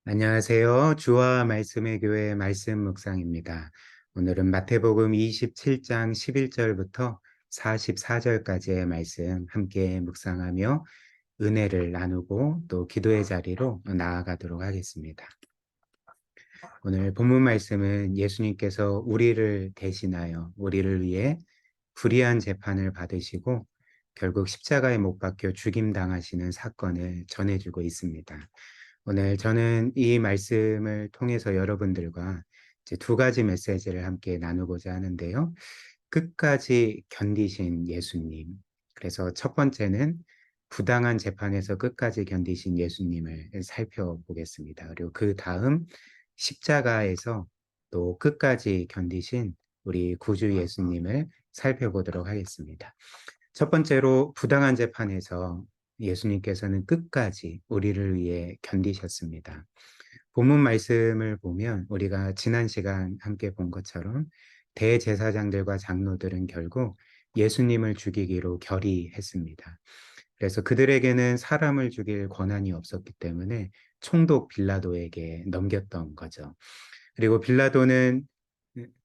안녕하세요. 주와 말씀의 교회 말씀 묵상입니다. 오늘은 마태복음 27장 11절부터 44절까지의 말씀 함께 묵상하며 은혜를 나누고 또 기도의 자리로 나아가도록 하겠습니다. 오늘 본문 말씀은 예수님께서 우리를 대신하여 우리를 위해 불의한 재판을 받으시고 결국 십자가에 못 박혀 죽임당하시는 사건을 전해주고 있습니다. 오늘 저는 이 말씀을 통해서 여러분들과 이제 두 가지 메시지를 함께 나누고자 하는데요. 끝까지 견디신 예수님. 그래서 첫 번째는 부당한 재판에서 끝까지 견디신 예수님을 살펴보겠습니다. 그리고 그 다음 십자가에서 또 끝까지 견디신 우리 구주 예수님을 살펴보도록 하겠습니다. 첫 번째로 부당한 재판에서 예수님께서는 끝까지 우리를 위해 견디셨습니다. 본문 말씀을 보면 우리가 지난 시간 함께 본 것처럼 대제사장들과 장로들은 결국 예수님을 죽이기로 결의했습니다. 그래서 그들에게는 사람을 죽일 권한이 없었기 때문에 총독 빌라도에게 넘겼던 거죠. 그리고 빌라도는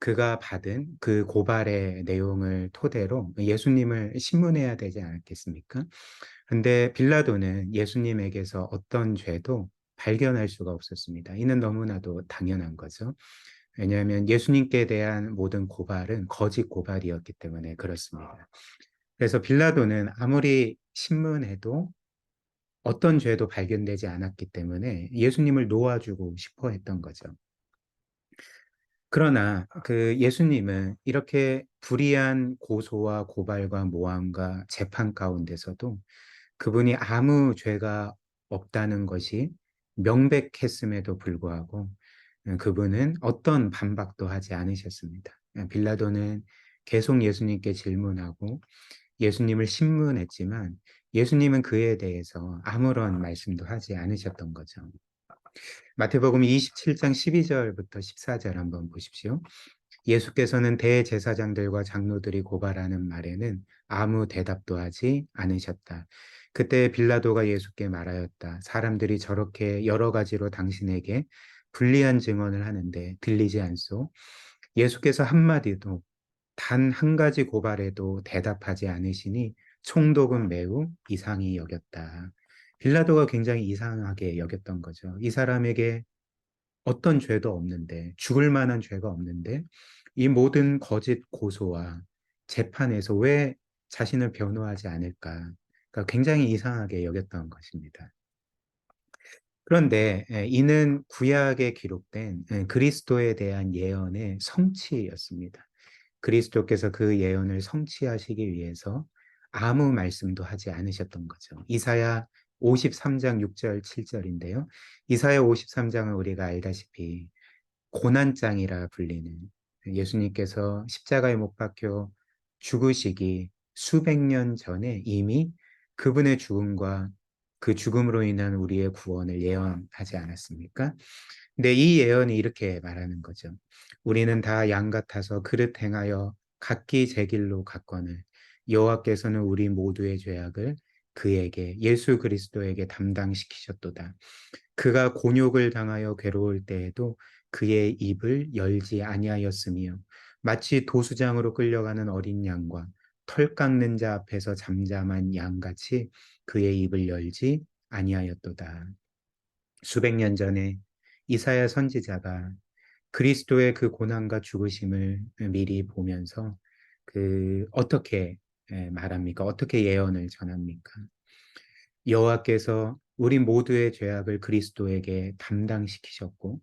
그가 받은 그 고발의 내용을 토대로 예수님을 신문해야 되지 않았겠습니까? 근데 빌라도는 예수님에게서 어떤 죄도 발견할 수가 없었습니다. 이는 너무나도 당연한 거죠. 왜냐하면 예수님께 대한 모든 고발은 거짓 고발이었기 때문에 그렇습니다. 그래서 빌라도는 아무리 신문해도 어떤 죄도 발견되지 않았기 때문에 예수님을 놓아주고 싶어 했던 거죠. 그러나 그 예수님은 이렇게 불의한 고소와 고발과 모함과 재판 가운데서도 그분이 아무 죄가 없다는 것이 명백했음에도 불구하고 그분은 어떤 반박도 하지 않으셨습니다. 빌라도는 계속 예수님께 질문하고 예수님을 신문했지만 예수님은 그에 대해서 아무런 말씀도 하지 않으셨던 거죠. 마태복음 27장 12절부터 14절 한번 보십시오. 예수께서는 대제사장들과 장로들이 고발하는 말에는 아무 대답도 하지 않으셨다. 그때 빌라도가 예수께 말하였다. 사람들이 저렇게 여러 가지로 당신에게 불리한 증언을 하는데 들리지 않소? 예수께서 한마디도 단 한 가지 고발에도 대답하지 않으시니 총독은 매우 이상히 여겼다. 빌라도가 굉장히 이상하게 여겼던 거죠. 이 사람에게 어떤 죄도 없는데, 죽을 만한 죄가 없는데, 이 모든 거짓 고소와 재판에서 왜 자신을 변호하지 않을까? 그러니까 굉장히 이상하게 여겼던 것입니다. 그런데 이는 구약에 기록된 그리스도에 대한 예언의 성취였습니다. 그리스도께서 그 예언을 성취하시기 위해서 아무 말씀도 하지 않으셨던 거죠. 이사야 53장 6절 7절인데요. 이사야 53장은 우리가 알다시피 고난장이라 불리는 예수님께서 십자가에 못 박혀 죽으시기 수백 년 전에 이미 그분의 죽음과 그 죽음으로 인한 우리의 구원을 예언하지 않았습니까? 근데 이 예언이 이렇게 말하는 거죠. 우리는 다 양 같아서 그릇 행하여 각기 제 길로 갔거늘 여호와께서는 우리 모두의 죄악을 그에게 예수 그리스도에게 담당시키셨도다. 그가 곤욕을 당하여 괴로울 때에도 그의 입을 열지 아니하였으며 마치 도수장으로 끌려가는 어린 양과 털 깎는 자 앞에서 잠잠한 양같이 그의 입을 열지 아니하였도다. 수백 년 전에 이사야 선지자가 그리스도의 그 고난과 죽으심을 미리 보면서 그 어떻게 말합니까? 어떻게 예언을 전합니까? 여호와께서 우리 모두의 죄악을 그리스도에게 담당시키셨고,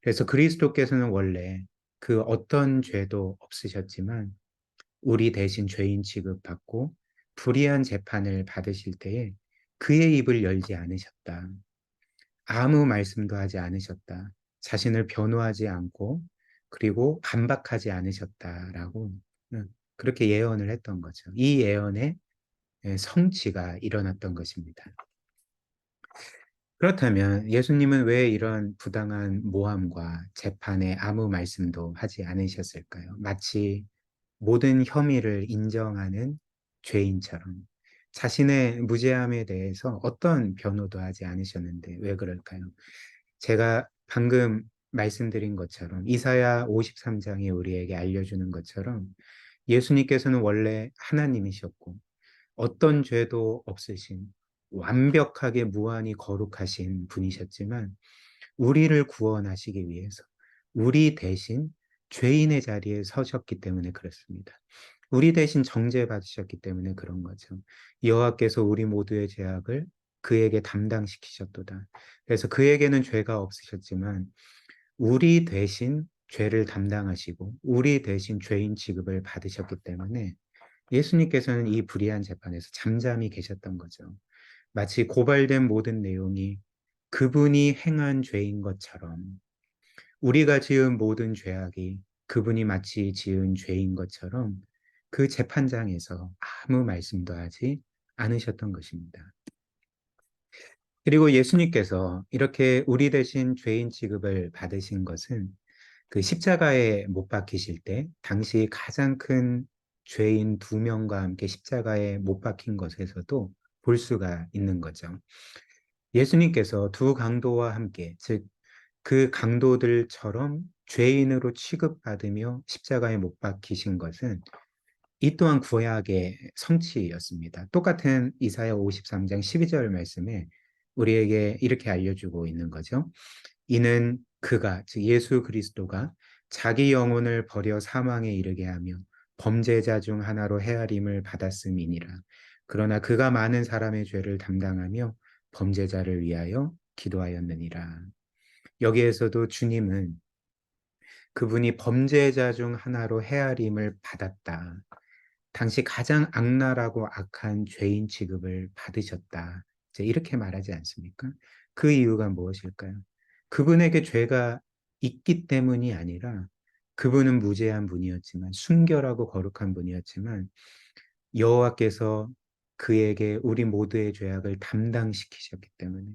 그래서 그리스도께서는 원래 그 어떤 죄도 없으셨지만 우리 대신 죄인 취급받고 불의한 재판을 받으실 때에 그의 입을 열지 않으셨다. 아무 말씀도 하지 않으셨다. 자신을 변호하지 않고 그리고 반박하지 않으셨다라고 그렇게 예언을 했던 거죠. 이 예언의 성취가 일어났던 것입니다. 그렇다면 예수님은 왜 이런 부당한 모함과 재판에 아무 말씀도 하지 않으셨을까요? 마치 모든 혐의를 인정하는 죄인처럼 자신의 무죄함에 대해서 어떤 변호도 하지 않으셨는데 왜 그럴까요? 제가 방금 말씀드린 것처럼 이사야 53장이 우리에게 알려주는 것처럼 예수님께서는 원래 하나님이셨고 어떤 죄도 없으신 완벽하게 무한히 거룩하신 분이셨지만 우리를 구원하시기 위해서 우리 대신 죄인의 자리에 서셨기 때문에 그렇습니다. 우리 대신 정죄받으셨기 때문에 그런 거죠. 여호와께서 우리 모두의 죄악을 그에게 담당시키셨도다. 그래서 그에게는 죄가 없으셨지만 우리 대신 죄를 담당하시고 우리 대신 죄인 취급을 받으셨기 때문에 예수님께서는 이 불의한 재판에서 잠잠히 계셨던 거죠. 마치 고발된 모든 내용이 그분이 행한 죄인 것처럼 우리가 지은 모든 죄악이 그분이 마치 지은 죄인 것처럼 그 재판장에서 아무 말씀도 하지 않으셨던 것입니다. 그리고 예수님께서 이렇게 우리 대신 죄인 취급을 받으신 것은 그 십자가에 못 박히실 때 당시 가장 큰 죄인 두 명과 함께 십자가에 못 박힌 것에서도 볼 수가 있는 거죠. 예수님께서 두 강도와 함께, 즉 그 강도들처럼 죄인으로 취급받으며 십자가에 못 박히신 것은 이 또한 구약의 성취였습니다. 똑같은 이사야 53장 12절 말씀에 우리에게 이렇게 알려주고 있는 거죠. 이는 그가, 즉 예수 그리스도가 자기 영혼을 버려 사망에 이르게 하며 범죄자 중 하나로 헤아림을 받았음이니라. 그러나 그가 많은 사람의 죄를 담당하며 범죄자를 위하여 기도하였느니라. 여기에서도 주님은 그분이 범죄자 중 하나로 헤아림을 받았다. 당시 가장 악랄하고 악한 죄인 취급을 받으셨다. 이제 이렇게 말하지 않습니까? 그 이유가 무엇일까요? 그분에게 죄가 있기 때문이 아니라 그분은 무죄한 분이었지만 순결하고 거룩한 분이었지만 여호와께서 그에게 우리 모두의 죄악을 담당시키셨기 때문에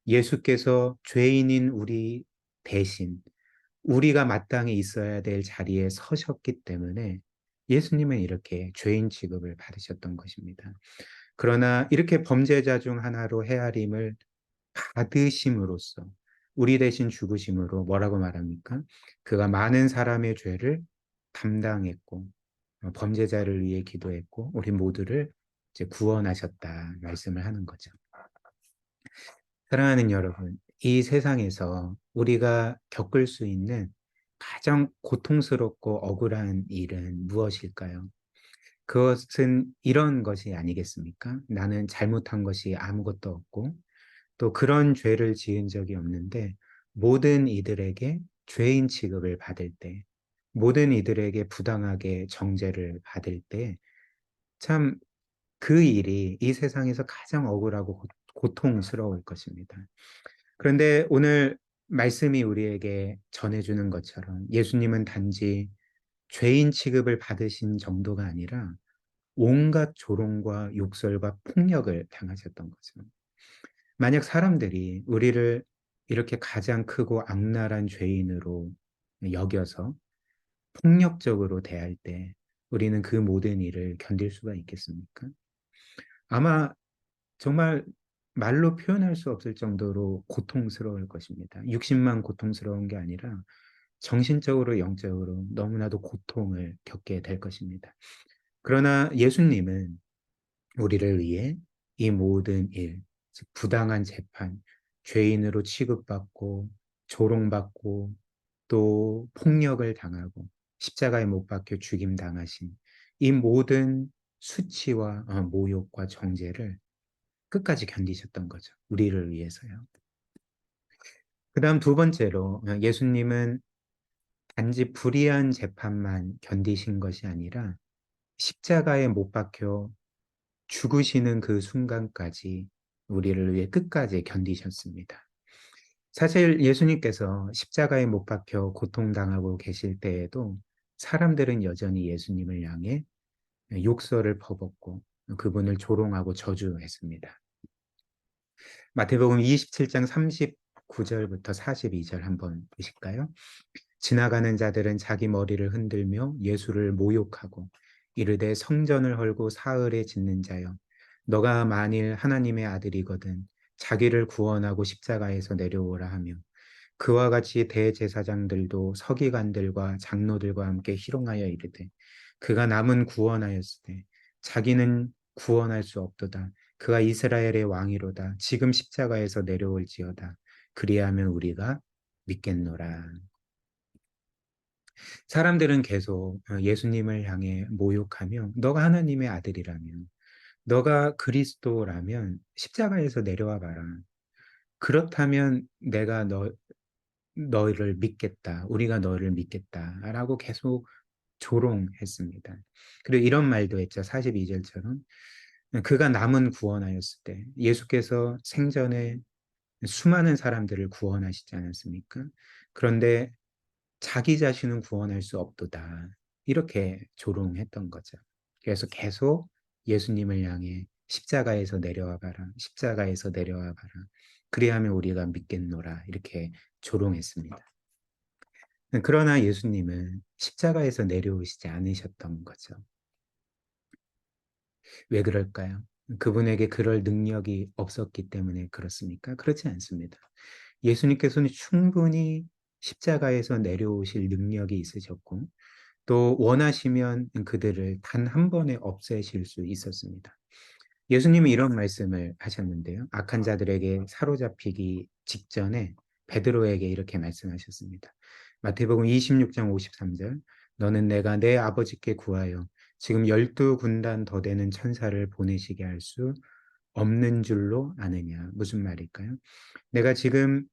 예수께서 죄인인 우리 대신 우리가 마땅히 있어야 될 자리에 서셨기 때문에 예수님은 이렇게 죄인 취급을 받으셨던 것입니다. 그러나 이렇게 범죄자 중 하나로 헤아림을 받으심으로써 우리 대신 죽으심으로 뭐라고 말합니까? 그가 많은 사람의 죄를 담당했고 범죄자를 위해 기도했고 우리 모두를 이제 구원하셨다 말씀을 하는 거죠. 사랑하는 여러분, 이 세상에서 우리가 겪을 수 있는 가장 고통스럽고 억울한 일은 무엇일까요? 그것은 이런 것이 아니겠습니까? 나는 잘못한 것이 아무것도 없고 또 그런 죄를 지은 적이 없는데 모든 이들에게 죄인 취급을 받을 때, 모든 이들에게 부당하게 정죄를 받을 때, 참 그 일이 이 세상에서 가장 억울하고 고통스러울 것입니다. 그런데 오늘 말씀이 우리에게 전해주는 것처럼 예수님은 단지 죄인 취급을 받으신 정도가 아니라 온갖 조롱과 욕설과 폭력을 당하셨던 거죠. 만약 사람들이 우리를 이렇게 가장 크고 악랄한 죄인으로 여겨서 폭력적으로 대할 때 우리는 그 모든 일을 견딜 수가 있겠습니까? 아마 정말 말로 표현할 수 없을 정도로 고통스러울 것입니다. 육신만 고통스러운 게 아니라 정신적으로 영적으로 너무나도 고통을 겪게 될 것입니다. 그러나 예수님은 우리를 위해 이 모든 일, 즉 부당한 재판, 죄인으로 취급받고 조롱받고 또 폭력을 당하고 십자가에 못 박혀 죽임 당하신 이 모든 수치와 모욕과 정죄를 끝까지 견디셨던 거죠. 우리를 위해서요. 그다음 두 번째로 예수님은 단지 불의한 재판만 견디신 것이 아니라 십자가에 못 박혀 죽으시는 그 순간까지 우리를 위해 끝까지 견디셨습니다. 사실 예수님께서 십자가에 못 박혀 고통당하고 계실 때에도 사람들은 여전히 예수님을 향해 욕설을 퍼붓고 그분을 조롱하고 저주했습니다. 마태복음 27장 39절부터 42절 한번 보실까요? 지나가는 자들은 자기 머리를 흔들며 예수를 모욕하고 이르되 성전을 헐고 사흘에 짓는 자여 너가 만일 하나님의 아들이거든 자기를 구원하고 십자가에서 내려오라 하며 그와 같이 대제사장들도 서기관들과 장로들과 함께 희롱하여 이르되 그가 남은 구원하였을 때 자기는 구원할 수 없도다. 그가 이스라엘의 왕이로다. 지금 십자가에서 내려올지어다. 그리하면 우리가 믿겠노라. 사람들은 계속 예수님을 향해 모욕하며 너가 하나님의 아들이라면, 너가 그리스도라면 십자가에서 내려와 봐라. 그렇다면 내가 너를 믿겠다. 우리가 너를 믿겠다라고 계속 조롱했습니다. 그리고 이런 말도 했죠. 42절처럼 그가 남은 구원하였을 때 예수께서 생전에 수많은 사람들을 구원하시지 않았습니까? 그런데 자기 자신은 구원할 수 없도다. 이렇게 조롱했던 거죠. 그래서 계속 예수님을 향해 십자가에서 내려와 봐라. 십자가에서 내려와 봐라. 그리하면 우리가 믿겠노라. 이렇게 조롱했습니다. 그러나 예수님은 십자가에서 내려오시지 않으셨던 거죠. 왜 그럴까요? 그분에게 그럴 능력이 없었기 때문에 그렇습니까? 그렇지 않습니다. 예수님께서는 충분히 십자가에서 내려오실 능력이 있으셨고 또 원하시면 그들을 단 한 번에 없애실 수 있었습니다. 예수님은 이런 말씀을 하셨는데요. 악한 자들에게 사로잡히기 직전에 베드로에게 이렇게 말씀하셨습니다. 마태복음 26장 53절 너는 내가 내 아버지께 구하여 지금 12군단 더 되는 천사를 보내시게 할 수 없는 줄로 아느냐. 무슨 말일까요? 내가 지금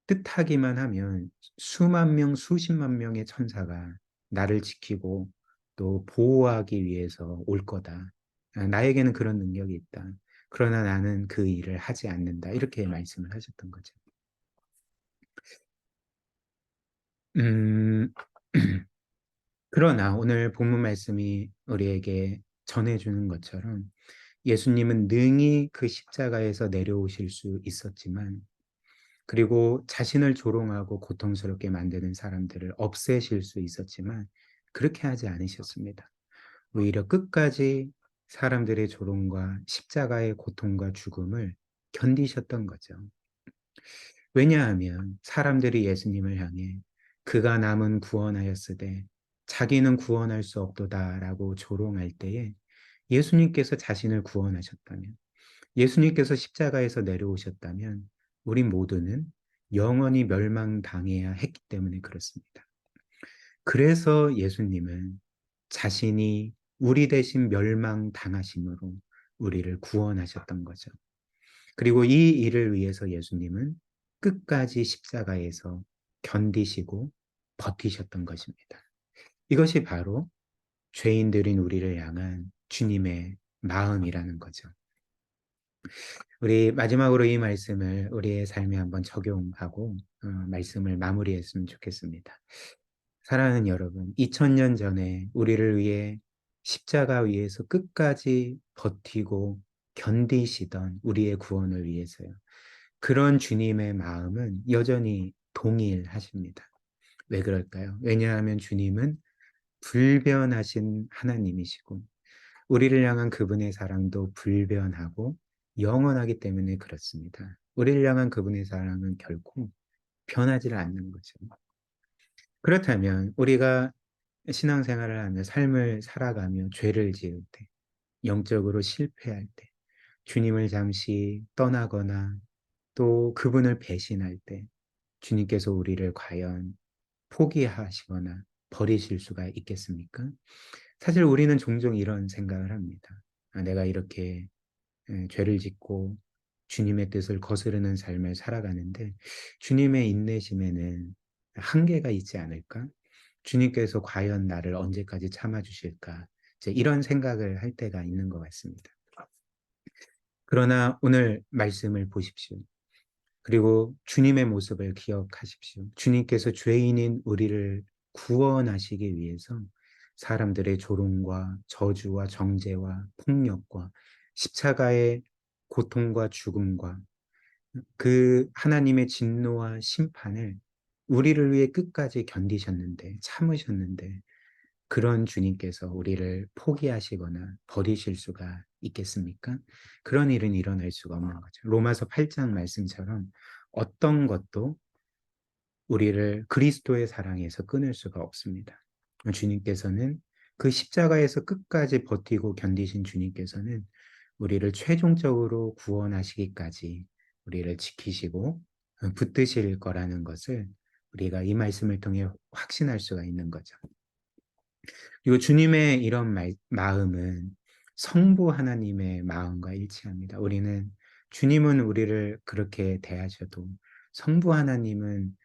뜻하기만 하면 수만 명, 수십만 명의 천사가 나를 지키고 또 보호하기 위해서 올 거다. 나에게는 그런 능력이 있다. 그러나 나는 그 일을 하지 않는다. 이렇게 말씀을 하셨던 거죠. 음, 그러나 오늘 본문 말씀이 우리에게 전해주는 것처럼 예수님은 능히 그 십자가에서 내려오실 수 있었지만 그리고 자신을 조롱하고 고통스럽게 만드는 사람들을 없애실 수 있었지만 그렇게 하지 않으셨습니다. 오히려 끝까지 사람들의 조롱과 십자가의 고통과 죽음을 견디셨던 거죠. 왜냐하면 사람들이 예수님을 향해 그가 남은 구원하였으되 자기는 구원할 수 없도다라고 조롱할 때에 예수님께서 자신을 구원하셨다면 예수님께서 십자가에서 내려오셨다면 우리 모두는 영원히 멸망당해야 했기 때문에 그렇습니다. 그래서 예수님은 자신이 우리 대신 멸망당하심으로 우리를 구원하셨던 거죠. 그리고 이 일을 위해서 예수님은 끝까지 십자가에서 견디시고 버티셨던 것입니다. 이것이 바로 죄인들인 우리를 향한 주님의 마음이라는 거죠. 우리 마지막으로 이 말씀을 우리의 삶에 한번 적용하고 말씀을 마무리했으면 좋겠습니다. 사랑하는 여러분, 2000년 전에 우리를 위해 십자가 위에서 끝까지 버티고 견디시던 우리의 구원을 위해서요. 그런 주님의 마음은 여전히 동일하십니다. 왜 그럴까요? 왜냐하면 주님은 불변하신 하나님이시고 우리를 향한 그분의 사랑도 불변하고 영원하기 때문에 그렇습니다. 우리를 향한 그분의 사랑은 결코 변하지 않는 거죠. 그렇다면 우리가 신앙생활을 하며 삶을 살아가며 죄를 지을 때, 영적으로 실패할 때, 주님을 잠시 떠나거나 또 그분을 배신할 때 주님께서 우리를 과연 포기하시거나 버리실 수가 있겠습니까? 사실 우리는 종종 이런 생각을 합니다. 내가 이렇게 죄를 짓고 주님의 뜻을 거스르는 삶을 살아가는데 주님의 인내심에는 한계가 있지 않을까? 주님께서 과연 나를 언제까지 참아주실까? 이제 이런 생각을 할 때가 있는 것 같습니다. 그러나 오늘 말씀을 보십시오. 그리고 주님의 모습을 기억하십시오. 주님께서 죄인인 우리를 구원하시기 위해서 사람들의 조롱과 저주와 정죄와 폭력과 십자가의 고통과 죽음과 그 하나님의 진노와 심판을 우리를 위해 끝까지 견디셨는데, 참으셨는데, 그런 주님께서 우리를 포기하시거나 버리실 수가 있겠습니까? 그런 일은 일어날 수가 없는 거죠. 로마서 8장 말씀처럼 어떤 것도 우리를 그리스도의 사랑에서 끊을 수가 없습니다. 주님께서는 그 십자가에서 끝까지 버티고 견디신 주님께서는 우리를 최종적으로 구원하시기까지 우리를 지키시고 붙드실 거라는 것을 우리가 이 말씀을 통해 확신할 수가 있는 거죠. 그리고 주님의 이런 마음은 성부 하나님의 마음과 일치합니다. 주님은 우리를 그렇게 대하셔도 성부 하나님은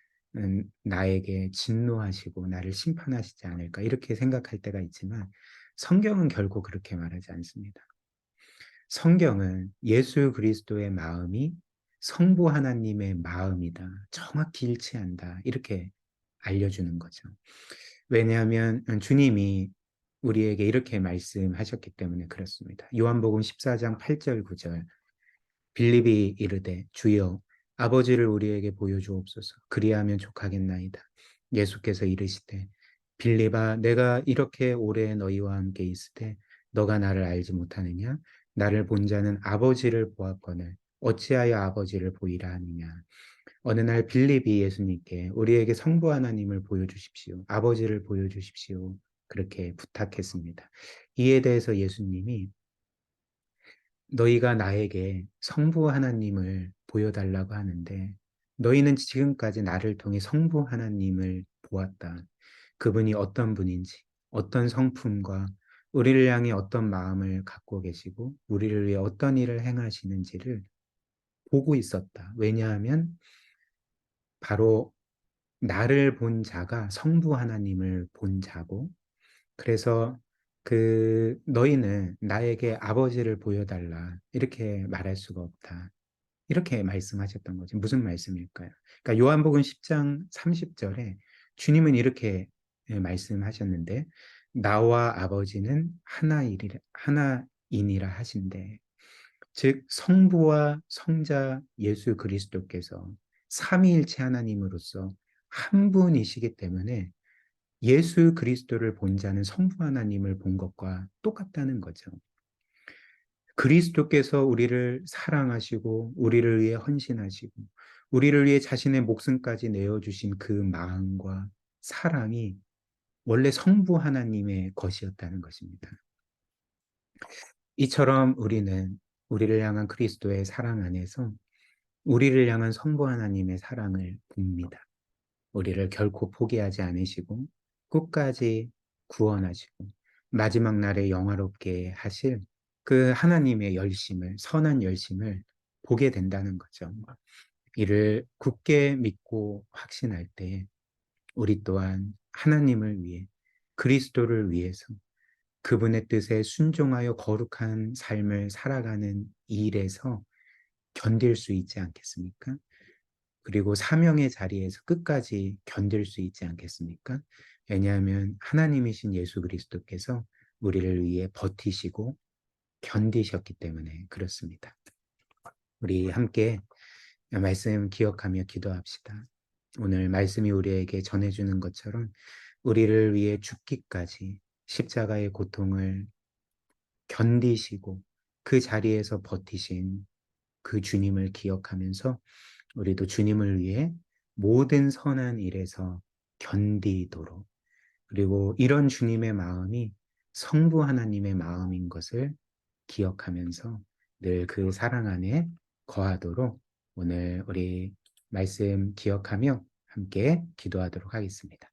나에게 진노하시고 나를 심판하시지 않을까 이렇게 생각할 때가 있지만 성경은 결코 그렇게 말하지 않습니다. 성경은 예수 그리스도의 마음이 성부 하나님의 마음이다. 정확히 일치한다. 이렇게 알려주는 거죠. 왜냐하면 주님이 우리에게 이렇게 말씀하셨기 때문에 그렇습니다. 요한복음 14장 8절 9절 빌립이 이르되 주여 아버지를 우리에게 보여주옵소서 그리하면 족하겠나이다. 예수께서 이르시되 빌립아 내가 이렇게 오래 너희와 함께 있으되 너가 나를 알지 못하느냐 나를 본 자는 아버지를 보았거늘 어찌하여 아버지를 보이라 하느냐. 어느 날 빌립이 예수님께 우리에게 성부 하나님을 보여주십시오. 아버지를 보여주십시오. 그렇게 부탁했습니다. 이에 대해서 예수님이 너희가 나에게 성부 하나님을 보여달라고 하는데 너희는 지금까지 나를 통해 성부 하나님을 보았다. 그분이 어떤 분인지, 어떤 성품과 우리를 향해 어떤 마음을 갖고 계시고 우리를 위해 어떤 일을 행하시는지를 보고 있었다. 왜냐하면 바로 나를 본 자가 성부 하나님을 본 자고 그래서 너희는 나에게 아버지를 보여달라 이렇게 말할 수가 없다. 이렇게 말씀하셨던 거죠. 무슨 말씀일까요? 그러니까 요한복음 10장 30절에 주님은 이렇게 말씀하셨는데 나와 아버지는 하나이니라 하신대. 즉 성부와 성자 예수 그리스도께서 삼위일체 하나님으로서 한 분이시기 때문에 예수 그리스도를 본 자는 성부 하나님을 본 것과 똑같다는 거죠. 그리스도께서 우리를 사랑하시고 우리를 위해 헌신하시고 우리를 위해 자신의 목숨까지 내어주신 그 마음과 사랑이 원래 성부 하나님의 것이었다는 것입니다. 이처럼 우리는 우리를 향한 그리스도의 사랑 안에서 우리를 향한 성부 하나님의 사랑을 봅니다. 우리를 결코 포기하지 않으시고 끝까지 구원하시고 마지막 날에 영화롭게 하실 그 하나님의 열심을 선한 열심을 보게 된다는 거죠. 이를 굳게 믿고 확신할 때 우리 또한 하나님을 위해 그리스도를 위해서 그분의 뜻에 순종하여 거룩한 삶을 살아가는 이 일에서 견딜 수 있지 않겠습니까? 그리고 사명의 자리에서 끝까지 견딜 수 있지 않겠습니까? 왜냐하면 하나님이신 예수 그리스도께서 우리를 위해 버티시고 견디셨기 때문에 그렇습니다. 우리 함께 말씀 기억하며 기도합시다. 오늘 말씀이 우리에게 전해주는 것처럼 우리를 위해 죽기까지 십자가의 고통을 견디시고 그 자리에서 버티신 그 주님을 기억하면서 우리도 주님을 위해 모든 선한 일에서 견디도록 그리고 이런 주님의 마음이 성부 하나님의 마음인 것을 기억하면서 늘 그 사랑 안에 거하도록 오늘 우리 말씀 기억하며 함께 기도하도록 하겠습니다.